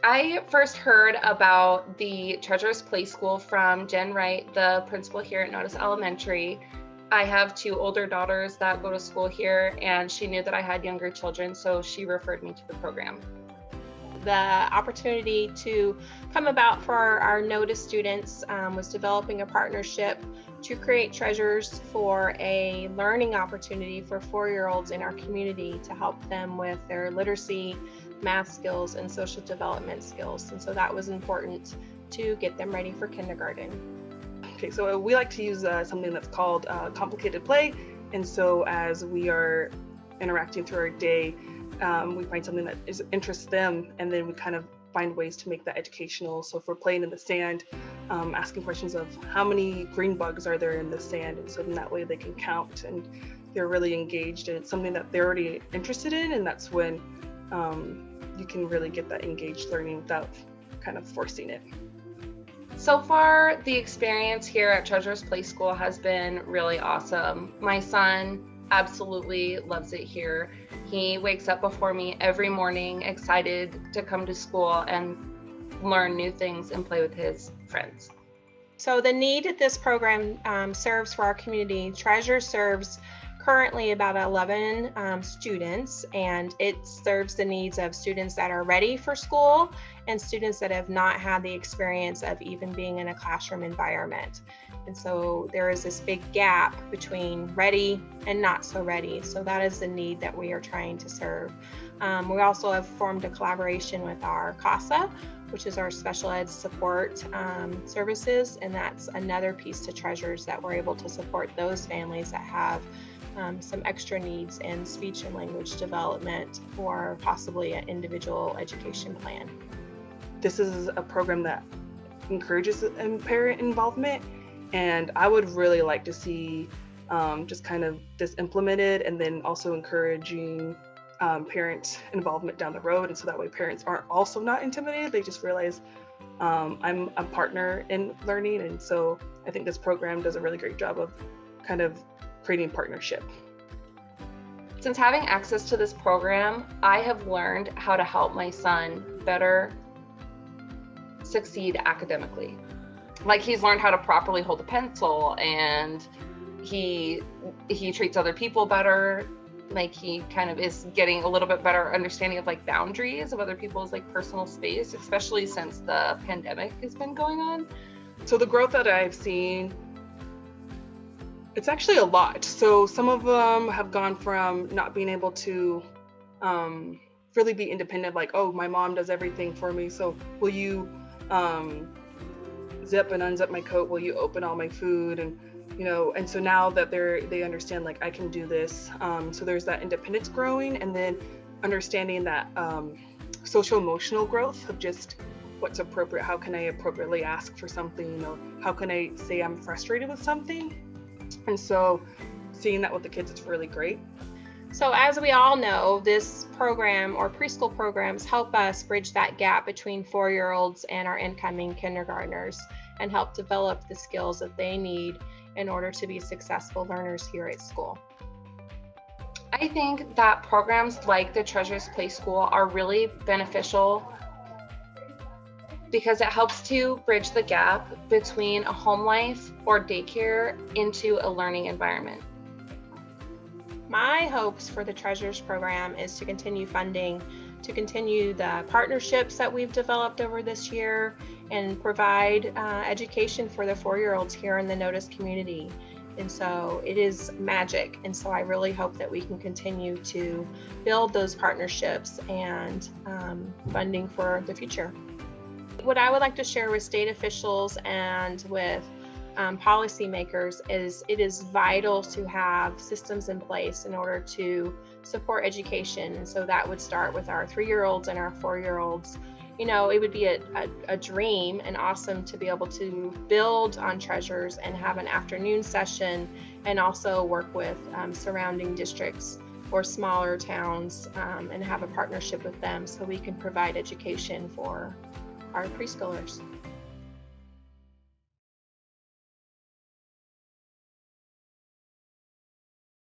I first heard about the Treasures Play School from Jen Wright, the principal here at Notus Elementary. I have two older daughters that go to school here, and she knew that I had younger children, so she referred me to the program. The opportunity to come about for our Notus students was developing a partnership to create treasures for a learning opportunity for 4-year-olds in our community to help them with their literacy, math skills, and social development skills. And so that was important to get them ready for kindergarten. Okay, so we like to use something that's called complicated play. And so as we are interacting through our day, we find something that interests them, and then we kind of find ways to make that educational. So if we're playing in the sand, asking questions of how many green bugs are there in the sand, and so in that way they can count and they're really engaged, and it's something that they're already interested in, and that's when you can really get that engaged learning without kind of forcing it. So far, the experience here at Treasures Play School has been really awesome. My son absolutely loves it here. He wakes up before me every morning excited to come to school and learn new things and play with his friends. So the need that this program serves for our community, Treasure serves currently about 11 students, and it serves the needs of students that are ready for school and students that have not had the experience of even being in a classroom environment. And so there is this big gap between ready and not so ready. So that is the need that we are trying to serve. We also have formed a collaboration with our CASA, which is our special ed support services. And that's another piece to Treasures that we're able to support those families that have some extra needs in speech and language development or possibly an individual education plan. This is a program that encourages parent involvement, and I would really like to see just kind of this implemented, and then also encouraging parent involvement down the road. And so that way parents aren't also not intimidated. They just realize I'm a partner in learning. And so I think this program does a really great job of kind of creating partnership. Since having access to this program, I have learned how to help my son better succeed academically. Like, he's learned how to properly hold a pencil, and he treats other people better. Like, he kind of is getting a little bit better understanding of like boundaries of other people's like personal space, especially since the pandemic has been going on. So the growth that I've seen, it's actually a lot. So some of them have gone from not being able to really be independent, like, oh, my mom does everything for me, so will you zip and unzip my coat, will you open all my food, and and so now that they understand, like, I can do this. So there's that independence growing, and then understanding that social emotional growth of just what's appropriate. How can I appropriately ask for something, or how can I say I'm frustrated with something? And so seeing that with the kids, it's really great. So as we all know, this program or preschool programs help us bridge that gap between 4-year-olds and our incoming kindergartners and help develop the skills that they need in order to be successful learners here at school. I think that programs like the Treasures Play School are really beneficial because it helps to bridge the gap between a home life or daycare into a learning environment. My hopes for the Treasures program is to continue funding, to continue the partnerships that we've developed over this year, and provide education for the 4-year-olds here in the Notus community. And so it is magic. And so I really hope that we can continue to build those partnerships and funding for the future. What I would like to share with state officials and with policymakers is it is vital to have systems in place in order to support education. And so that would start with our 3-year-olds and our 4-year-olds. It would be a dream and awesome to be able to build on Treasures and have an afternoon session, and also work with surrounding districts or smaller towns and have a partnership with them so we can provide education for our preschoolers.